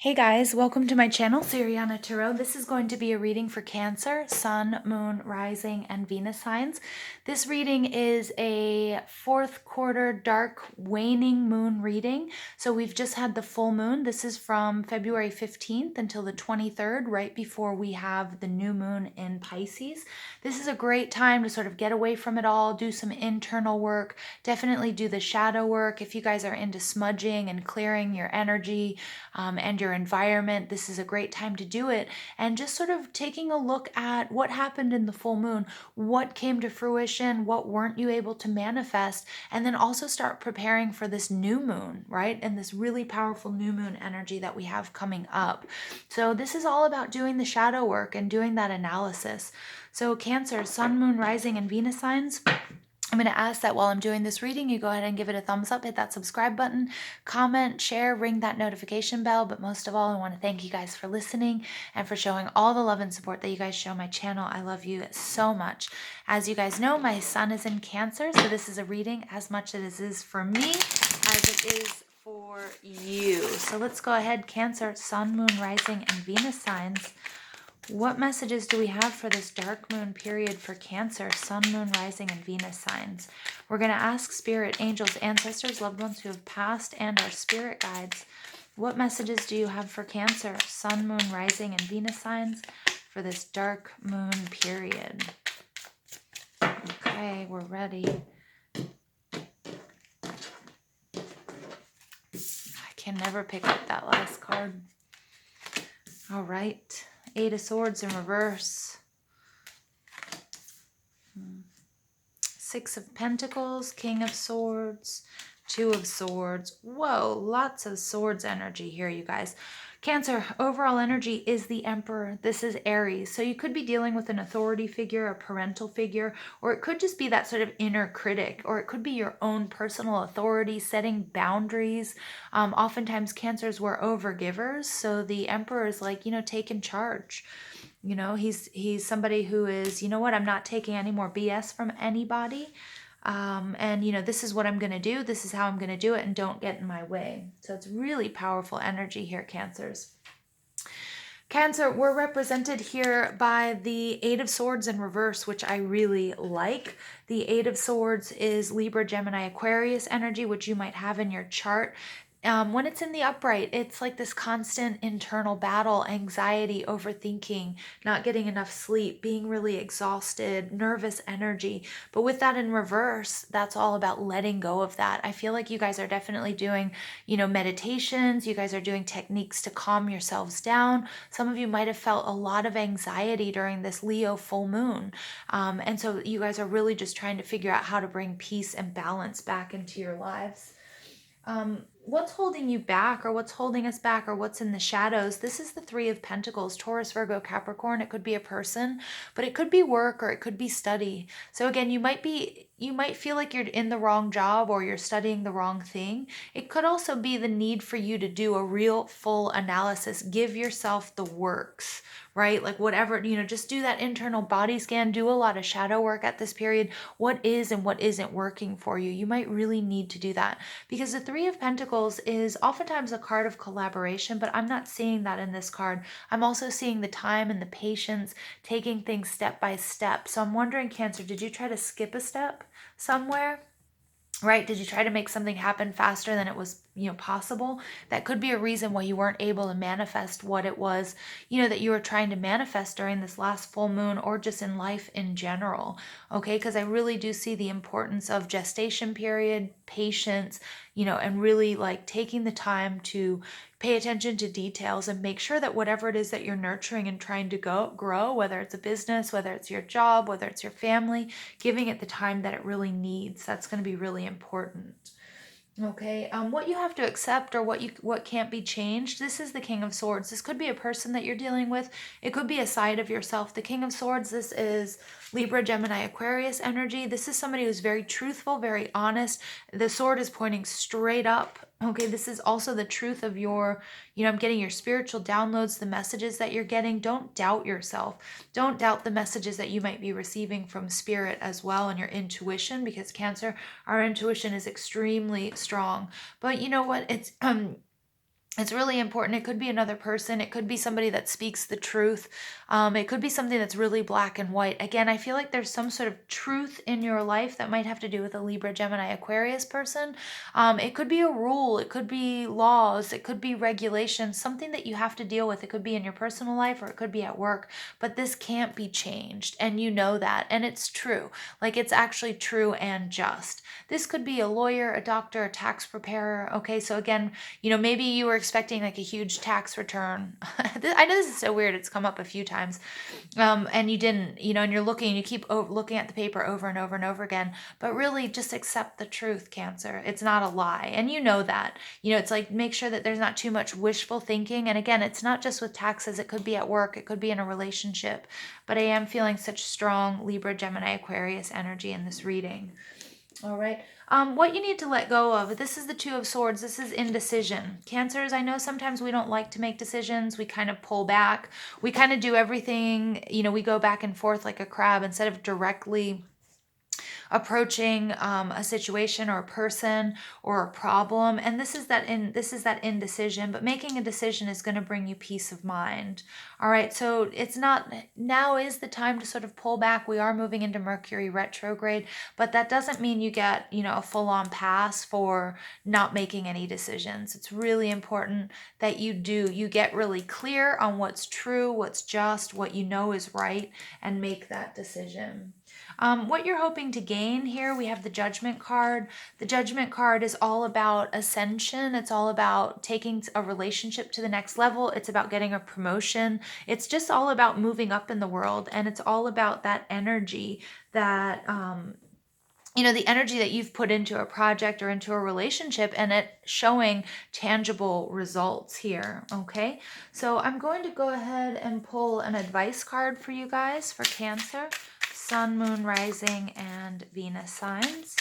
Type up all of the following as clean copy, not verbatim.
Hey guys, welcome to my channel, Siriana Tarot. This is going to be a reading for Cancer, Sun, Moon, Rising, and Venus signs. This reading is a fourth quarter dark waning moon reading. So we've just had the full moon. This is from February 15th until the 23rd, right before we have the new moon in Pisces. This is a great time to sort of get away from it all, do some internal work, definitely do the shadow work. If you guys are into smudging and clearing your energy, and your environment, this is a great time to do it. And just sort of taking a look at what happened in the full moon, what came to fruition, what weren't you able to manifest, and then also start preparing for this new moon, right? And this really powerful new moon energy that we have coming up. So this is all about doing the shadow work and doing that analysis. So Cancer, Sun, Moon, Rising, and Venus signs, I'm going to ask that while I'm doing this reading, you go ahead and give it a thumbs up, hit that subscribe button, comment, share, ring that notification bell. But most of all, I want to thank you guys for listening and for showing all the love and support that you guys show my channel. I love you so much. As you guys know, my sun is in Cancer, so this is a reading as much as it is for me as it is for you. So let's go ahead, Cancer, Sun, Moon, Rising, and Venus signs. What messages do we have for this dark moon period for Cancer, Sun, Moon, Rising, and Venus signs? We're going to ask spirit, angels, ancestors, loved ones who have passed, and our spirit guides. What messages do you have for Cancer, Sun, Moon, Rising, and Venus signs for this dark moon period? Okay, we're ready. I can never pick up that last card. All right. Eight of Swords in reverse. Six of Pentacles, King of Swords, Two of Swords. Whoa, lots of swords energy here, you guys. Cancer, overall energy is the Emperor. This is Aries. So you could be dealing with an authority figure, a parental figure, or it could just be that sort of inner critic, or it could be your own personal authority, setting boundaries. Oftentimes Cancers were overgivers. So the Emperor is like, taking charge. You know, he's somebody who is, you know what, I'm not taking any more BS from anybody. And, this is what I'm going to do. This is how I'm going to do it, and don't get in my way. So it's really powerful energy here, Cancers. Cancer, we're represented here by the Eight of Swords in reverse, which I really like. The Eight of Swords is Libra, Gemini, Aquarius energy, which you might have in your chart. When it's in the upright, it's like this constant internal battle, anxiety, overthinking, not getting enough sleep, being really exhausted, nervous energy. But with that in reverse, that's all about letting go of that. I feel like you guys are definitely doing, meditations. You guys are doing techniques to calm yourselves down. Some of you might have felt a lot of anxiety during this Leo full moon. And so you guys are really just trying to figure out how to bring peace and balance back into your lives. What's holding you back, or what's holding us back, or what's in the shadows? This is the Three of Pentacles, Taurus, Virgo, Capricorn. It could be a person, but it could be work, or it could be study. So again, you might feel like you're in the wrong job, or you're studying the wrong thing. It could also be the need for you to do a real full analysis. Give yourself the works, right? Like whatever, just do that internal body scan, do a lot of shadow work at this period. What is and what isn't working for you? You might really need to do that, because the Three of Pentacles is oftentimes a card of collaboration, but I'm not seeing that in this card. I'm also seeing the time and the patience, taking things step by step. So I'm wondering, Cancer, did you try to skip a step somewhere? Right? Did you try to make something happen faster than it was, possible? That could be a reason why you weren't able to manifest what it was, that you were trying to manifest during this last full moon, or just in life in general. Okay? Because I really do see the importance of gestation period, patience, and really like taking the time to pay attention to details and make sure that whatever it is that you're nurturing and trying to grow, whether it's a business, whether it's your job, whether it's your family, giving it the time that it really needs. That's going to be really important. Okay, what you have to accept, or what can't be changed. This is the King of Swords. This could be a person that you're dealing with. It could be a side of yourself. The King of Swords, this is Libra, Gemini, Aquarius energy. This is somebody who's very truthful, very honest. The sword is pointing straight up. Okay, this is also the truth of your, I'm getting your spiritual downloads, the messages that you're getting. Don't doubt yourself. Don't doubt the messages that you might be receiving from spirit as well, and your intuition, because Cancer, our intuition is extremely strong. But you know what? It's really important. It could be another person. It could be somebody that speaks the truth. It could be something that's really black and white. Again, I feel like there's some sort of truth in your life that might have to do with a Libra, Gemini, Aquarius person. It could be a rule. It could be laws. It could be regulations, something that you have to deal with. It could be in your personal life or it could be at work. But this can't be changed. And you know that. And it's true. Like, it's actually true and just. This could be a lawyer, a doctor, a tax preparer. Okay, so again, maybe you were expecting like a huge tax return. I know this is so weird. It's come up a few times. And you didn't, and you're looking, you keep looking at the paper over and over and over again, but really just accept the truth, Cancer. It's not a lie. And you know that, it's like, make sure that there's not too much wishful thinking. And again, it's not just with taxes. It could be at work. It could be in a relationship, but I am feeling such strong Libra, Gemini, Aquarius energy in this reading. All right. What you need to let go of, this is the Two of Swords. This is indecision. Cancers, I know sometimes we don't like to make decisions. We kind of pull back. We kind of do everything, we go back and forth like a crab instead of directly approaching a situation or a person or a problem. And this is that indecision, but making a decision is going to bring you peace of mind. All right, so now is the time to sort of pull back. We are moving into Mercury retrograde, but that doesn't mean you get, a full-on pass for not making any decisions. It's really important that you get really clear on what's true, what's just, what you know is right, and make that decision. What you're hoping to gain here, we have the Judgment card. The Judgment card is all about ascension. It's all about taking a relationship to the next level. It's about getting a promotion. It's just all about moving up in the world. And it's all about that energy that, the energy that you've put into a project or into a relationship, and it showing tangible results here. Okay, so I'm going to go ahead and pull an advice card for you guys for Cancer, Sun, Moon, Rising, and Venus signs.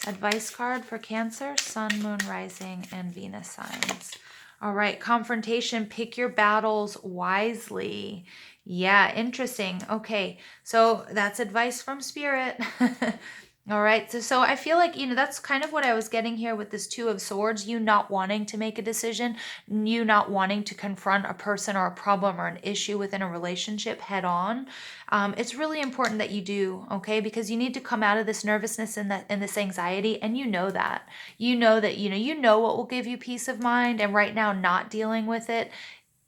Advice card for Cancer, Sun, Moon, Rising, and Venus signs. All right, confrontation, pick your battles wisely. Yeah, interesting. Okay, so that's advice from Spirit. All right, so I feel like, that's kind of what I was getting here with this Two of Swords, you not wanting to make a decision, you not wanting to confront a person or a problem or an issue within a relationship head on. It's really important that you do, okay, because you need to come out of this nervousness and this anxiety, and you know that what will give you peace of mind, and right now not dealing with it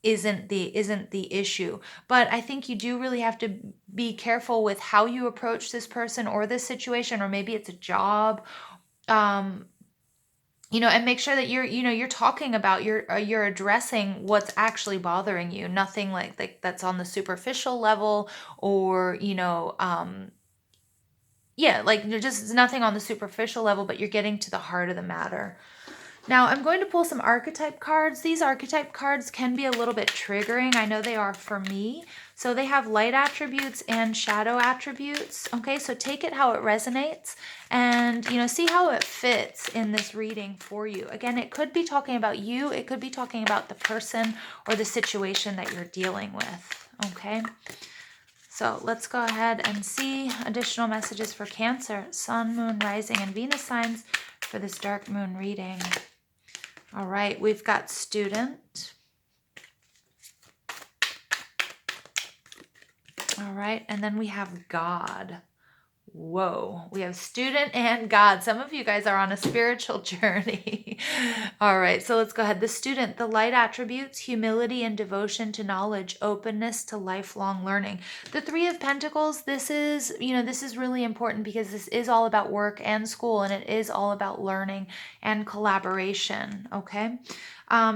isn't the issue. But I think you do really have to be careful with how you approach this person or this situation, or maybe it's a job, and make sure that you're talking about, you're addressing what's actually bothering you. Nothing like that's on the superficial level, or like just nothing on the superficial level, but you're getting to the heart of the matter. Now, I'm going to pull some archetype cards. These archetype cards can be a little bit triggering. I know they are for me. So they have light attributes and shadow attributes. Okay, so take it how it resonates and, see how it fits in this reading for you. Again, it could be talking about you. It could be talking about the person or the situation that you're dealing with. Okay, so let's go ahead and see additional messages for Cancer, Sun, Moon, Rising, and Venus signs for this dark moon reading. All right, we've got student. All right, and then we have God. Whoa, we have student and God. Some of you guys are on a spiritual journey. All right, so let's go ahead. The student, the light attributes, humility and devotion to knowledge, openness to lifelong learning. The Three of Pentacles, this is really important because this is all about work and school, and it is all about learning and collaboration, okay?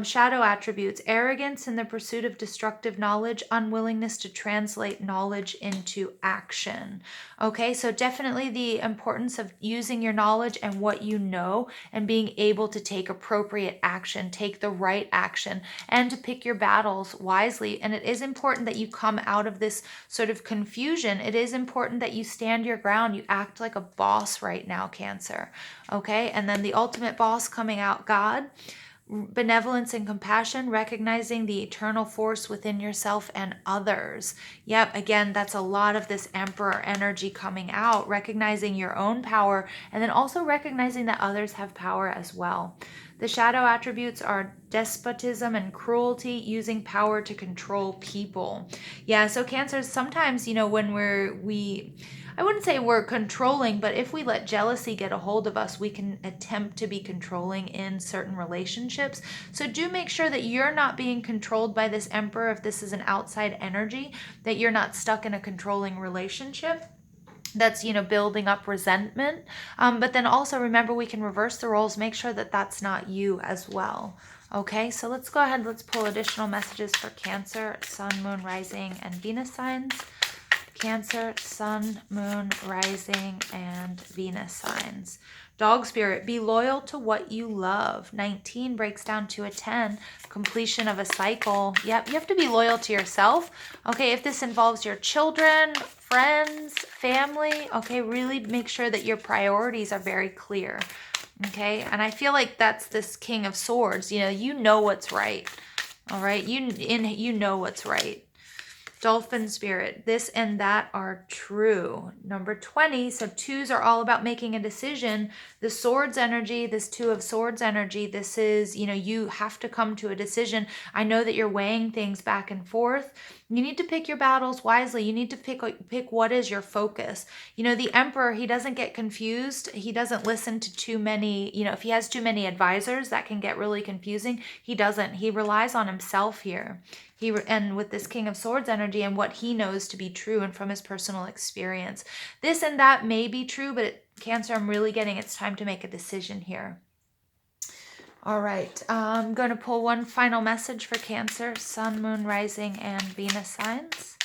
Shadow attributes, arrogance in the pursuit of destructive knowledge, unwillingness to translate knowledge into action. Okay, so definitely the importance of using your knowledge and what you know and being able to take appropriate action, take the right action, and to pick your battles wisely. And it is important that you come out of this sort of confusion. It is important that you stand your ground. You act like a boss right now, Cancer. Okay, and then the ultimate boss coming out, God. benevolence and compassion, recognizing the eternal force within yourself and others. Yep, again, that's a lot of this Emperor energy coming out, recognizing your own power, and then also recognizing that others have power as well. The shadow attributes are despotism and cruelty, using power to control people. Yeah, so Cancer, sometimes, when I wouldn't say we're controlling, but if we let jealousy get a hold of us, we can attempt to be controlling in certain relationships. So do make sure that you're not being controlled by this Emperor. If this is an outside energy, that you're not stuck in a controlling relationship that's building up resentment. But then also remember, we can reverse the roles. Make sure that that's not you as well. Okay, so let's go ahead. Let's pull additional messages for Cancer, Sun, Moon, Rising, and Venus signs. Cancer, Sun, Moon, Rising, and Venus signs. Dog spirit, be loyal to what you love. 19 breaks down to a 10. Completion of a cycle. Yep, you have to be loyal to yourself. Okay, if this involves your children, friends, family, okay, really make sure that your priorities are very clear. Okay, and I feel like that's this King of Swords. You know what's right. All right, you know what's right. Dolphin spirit, this and that are true. Number 20, so twos are all about making a decision. The swords energy, this 2 of swords energy, this is, you have to come to a decision. I know that you're weighing things back and forth. You need to pick your battles wisely. You need to pick what is your focus. The Emperor, he doesn't get confused. He doesn't listen to too many, if he has too many advisors, that can get really confusing. He doesn't. He relies on himself here. And with this King of Swords energy and what he knows to be true and from his personal experience. This and that may be true, but Cancer, I'm really getting it's time to make a decision here. All right, I'm going to pull one final message for Cancer, Sun, Moon, Rising, and Venus signs.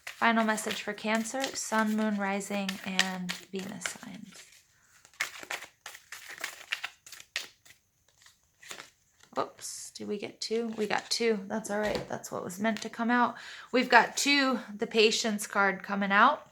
Final message for Cancer, Sun, Moon, Rising, and Venus signs. Oops, did we get 2? We got 2. That's all right. That's what was meant to come out. We've got 2, the Patience card coming out.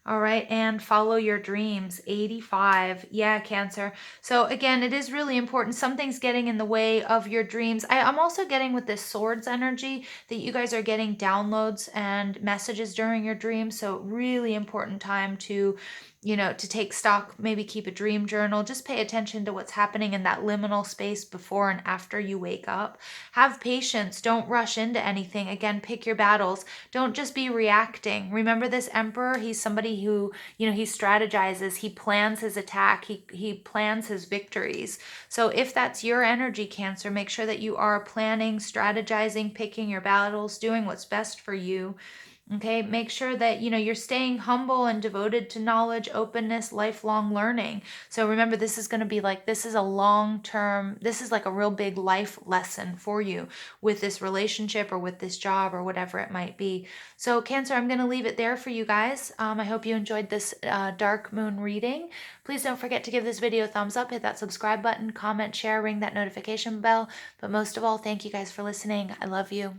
All right, and follow your dreams, 85. Yeah, Cancer. So again, it is really important. Something's getting in the way of your dreams. I'm also getting with this swords energy that you guys are getting downloads and messages during your dreams. So really important time to to take stock, maybe keep a dream journal. Just pay attention to what's happening in that liminal space before and after you wake up. Have patience. Don't rush into anything. Again, pick your battles. Don't just be reacting. Remember this Emperor, he's somebody who, he strategizes, he plans his attack, he plans his victories. So if that's your energy, Cancer, make sure that you are planning, strategizing, picking your battles, doing what's best for you. Okay, make sure that, you're staying humble and devoted to knowledge, openness, lifelong learning. So remember, this is going to be like, this is a long-term, this is like a real big life lesson for you with this relationship or with this job or whatever it might be. So Cancer, I'm going to leave it there for you guys. I hope you enjoyed this dark moon reading. Please don't forget to give this video a thumbs up, hit that subscribe button, comment, share, ring that notification bell. But most of all, thank you guys for listening. I love you.